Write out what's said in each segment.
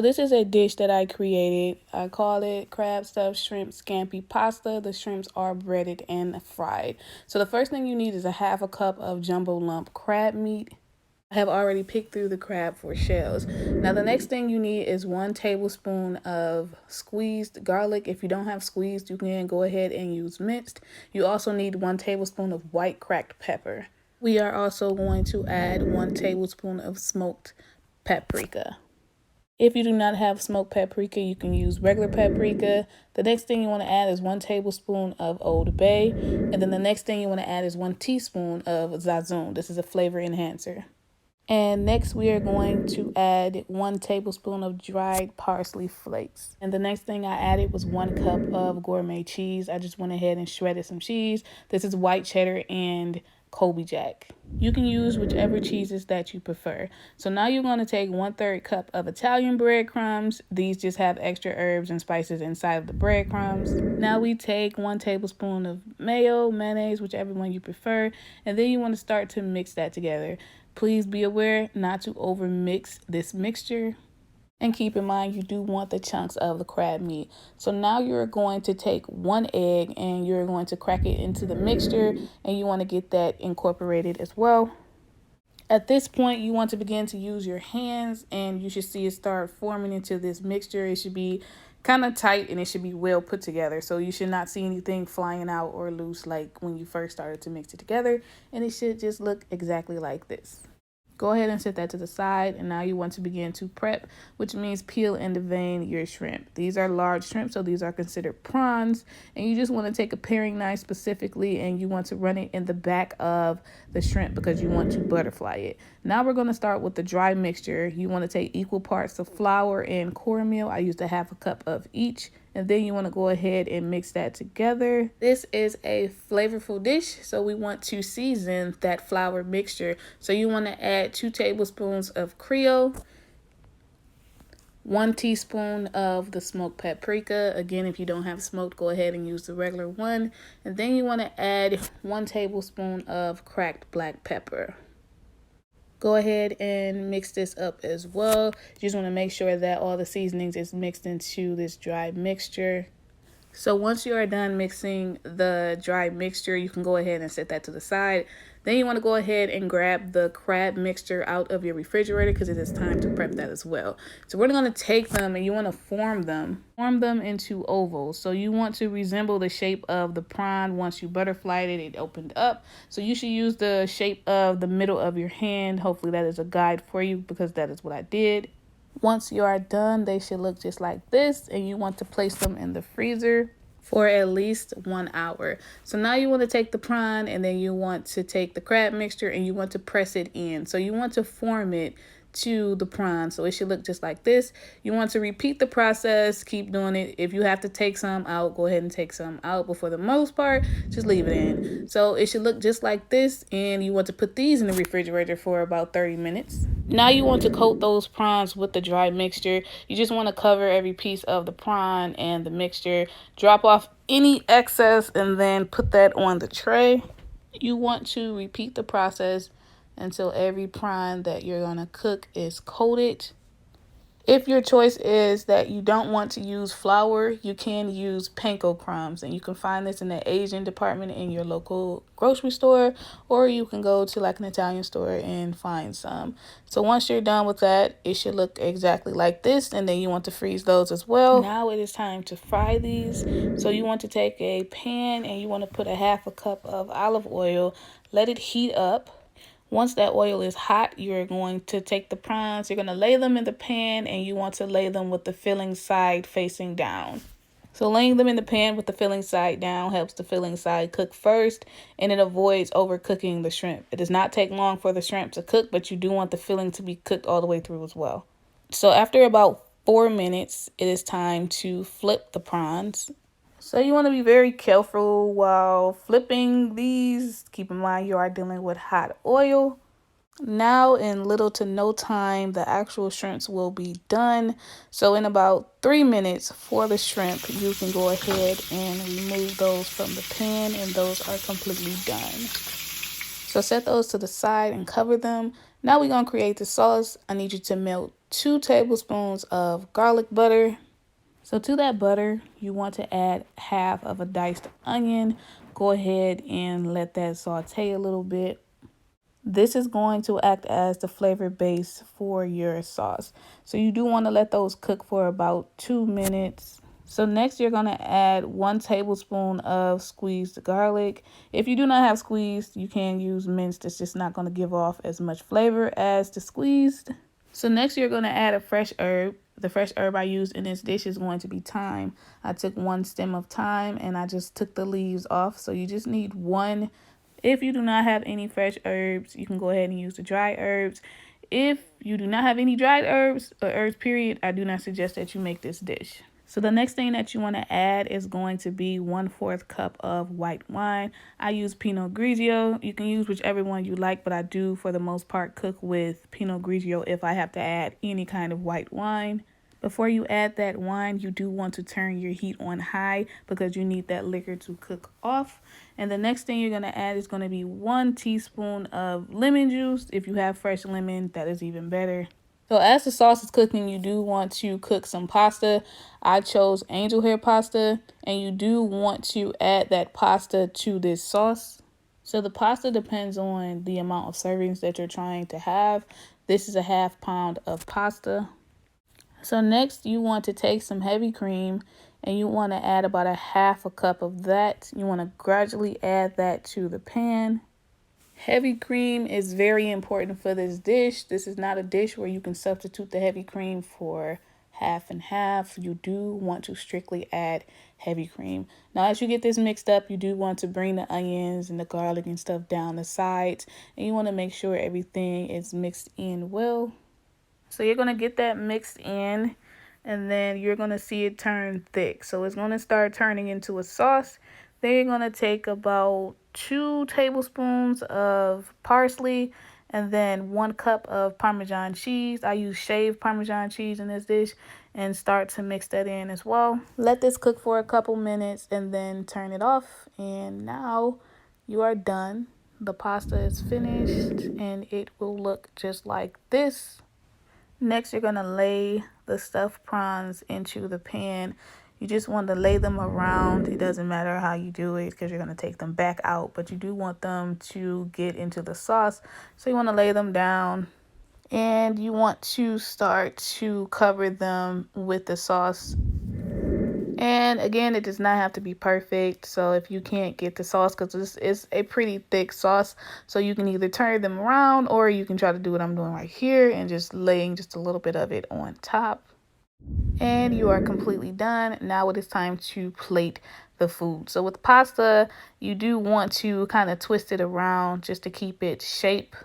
This is a dish that I created. I call it crab stuffed shrimp scampi pasta. The shrimps are breaded and fried. So the first thing you need is a half a cup of jumbo lump crab meat. I have already picked through the crab for shells. Now the next thing you need is 1 tablespoon of squeezed garlic. If you don't have squeezed, you can go ahead and use minced. You also need 1 tablespoon of white cracked pepper. We are also going to add 1 tablespoon of smoked paprika. If you do not have smoked paprika, you can use regular paprika. The next thing you want to add is 1 tablespoon of Old Bay. And then the next thing you want to add is 1 teaspoon of sazon. This is a flavor enhancer. And next we are going to add 1 tablespoon of dried parsley flakes. And the next thing I added was 1 cup of gourmet cheese. I just went ahead and shredded some cheese. This is white cheddar and Colby Jack. You can use whichever cheeses that you prefer. So now you're going to take 1/3 cup of Italian breadcrumbs. These just have extra herbs and spices inside of the breadcrumbs. Now we take 1 tablespoon of mayo, mayonnaise, whichever one you prefer. And then you want to start to mix that together. Please be aware not to over mix this mixture. And keep in mind, you do want the chunks of the crab meat. So now you're going to take 1 egg and you're going to crack it into the mixture, and you want to get that incorporated as well. At this point, you want to begin to use your hands, and you should see it start forming into this mixture. It should be kind of tight and it should be well put together. So you should not see anything flying out or loose like when you first started to mix it together. And it should just look exactly like this. Go ahead and set that to the side, and now you want to begin to prep, which means peel and devein your shrimp. These are large shrimp, so these are considered prawns, and you just want to take a paring knife specifically, and you want to run it in the back of the shrimp because you want to butterfly it. Now we're going to start with the dry mixture. You want to take equal parts of flour and cornmeal. I used a half a cup of each. And then you want to go ahead and mix that together. This is a flavorful dish, so we want to season that flour mixture. So you want to add 2 tablespoons of creole, 1 teaspoon of the smoked paprika. Again, if you don't have smoked, go ahead and use the regular one. And then you want to add 1 tablespoon of cracked black pepper. Go ahead and mix this up as well. You just want to make sure that all the seasonings is mixed into this dry mixture. So once you are done mixing the dry mixture, you can go ahead and set that to the side. Then you want to go ahead and grab the crab mixture out of your refrigerator because it is time to prep that as well. So we're going to take them and you want to form them into ovals. So you want to resemble the shape of the prawn. Once you butterflied it, it opened up. So you should use the shape of the middle of your hand. Hopefully that is a guide for you because that is what I did. Once you are done, they should look just like this, and you want to place them in the freezer for at least 1 hour. So now you want to take the prawn, and then you want to take the crab mixture and you want to press it in. So you want to form it to the prawn, so it should look just like this. You want to repeat the process, keep doing it. If you have to take some out, go ahead and take some out, but for the most part, just leave it in. So it should look just like this, and you want to put these in the refrigerator for about 30 minutes. Now you want to coat those prawns with the dry mixture. You just want to cover every piece of the prawn and the mixture. Drop off any excess and then put that on the tray. You want to repeat the process until every prawn that you're going to cook is coated. If your choice is that you don't want to use flour, you can use panko crumbs, and you can find this in the Asian department in your local grocery store, or you can go to like an Italian store and find some. So once you're done with that, it should look exactly like this, and then you want to freeze those as well. Now it is time to fry these. So you want to take a pan and you want to put a half a cup of olive oil, let it heat up. Once that oil is hot, you're going to take the prawns, you're going to lay them in the pan, and you want to lay them with the filling side facing down. So laying them in the pan with the filling side down helps the filling side cook first, and it avoids overcooking the shrimp. It does not take long for the shrimp to cook, but you do want the filling to be cooked all the way through as well. So after about 4 minutes, it is time to flip the prawns. So you want to be very careful while flipping these. Keep in mind you are dealing with hot oil. Now in little to no time, the actual shrimps will be done. So in about 3 minutes for the shrimp, you can go ahead and remove those from the pan, and those are completely done. So set those to the side and cover them. Now we're going to create the sauce. I need you to melt 2 tablespoons of garlic butter. So to that butter, you want to add half of a diced onion. Go ahead and let that saute a little bit. This is going to act as the flavor base for your sauce. So you do want to let those cook for about 2 minutes. So next you're going to add 1 tablespoon of squeezed garlic. If you do not have squeezed, you can use minced. It's just not going to give off as much flavor as the squeezed. So next you're going to add a fresh herb. The fresh herb I used in this dish is going to be thyme. I took 1 stem of thyme and I just took the leaves off. So you just need 1. If you do not have any fresh herbs, you can go ahead and use the dry herbs. If you do not have any dried herbs or herbs period, I do not suggest that you make this dish. So the next thing that you want to add is going to be 1/4 cup of white wine. I use Pinot Grigio. You can use whichever one you like, but I do for the most part cook with Pinot Grigio if I have to add any kind of white wine. Before you add that wine, you do want to turn your heat on high because you need that liquor to cook off. And the next thing you're going to add is going to be 1 teaspoon of lemon juice. If you have fresh lemon, that is even better. So as the sauce is cooking, you do want to cook some pasta. I chose angel hair pasta, and you do want to add that pasta to this sauce. So the pasta depends on the amount of servings that you're trying to have. This is a 1/2 pound of pasta. So next you want to take some heavy cream and you want to add about a 1/2 cup of that. You want to gradually add that to the pan. Heavy cream is very important for this dish. This is not a dish where you can substitute the heavy cream for half and half. You do want to strictly add heavy cream. Now, as you get this mixed up, you do want to bring the onions and the garlic and stuff down the sides. And you want to make sure everything is mixed in well. So you're going to get that mixed in and then you're going to see it turn thick. So it's going to start turning into a sauce. Then you're going to take about 2 tablespoons of parsley and then 1 cup of Parmesan cheese. I use shaved Parmesan cheese in this dish and start to mix that in as well. Let this cook for a couple minutes and then turn it off. And now you are done. The pasta is finished and it will look just like this. Next, you're going to lay the stuffed prawns into the pan. You just want to lay them around. It doesn't matter how you do it because you're going to take them back out, but you do want them to get into the sauce. So you want to lay them down and you want to start to cover them with the sauce. And again, it does not have to be perfect. So if you can't get the sauce, because this is a pretty thick sauce, so you can either turn them around or you can try to do what I'm doing right here and just laying just a little bit of it on top. And you are completely done. Now it is time to plate the food. So with pasta, you do want to kind of twist it around just to keep it shape.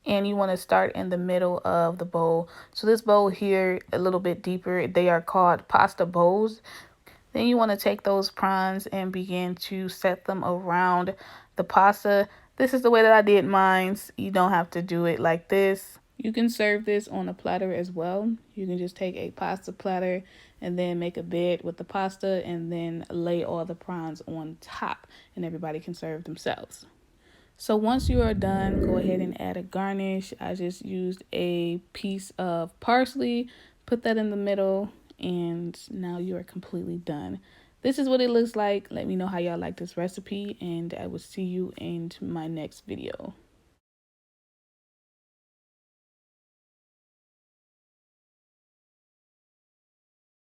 And you want to start in the middle of the bowl. So this bowl here, a little bit deeper, they are called pasta bowls. Then you want to take those prawns and begin to set them around the pasta. This is the way that I did mine. You don't have to do it like this. You can serve this on a platter as well. You can just take a pasta platter and then make a bed with the pasta and then lay all the prawns on top and everybody can serve themselves. So once you are done, go ahead and add a garnish. I just used a piece of parsley, put that in the middle, and now you are completely done. This is what it looks like. Let me know how y'all like this recipe, and I will see you in my next video.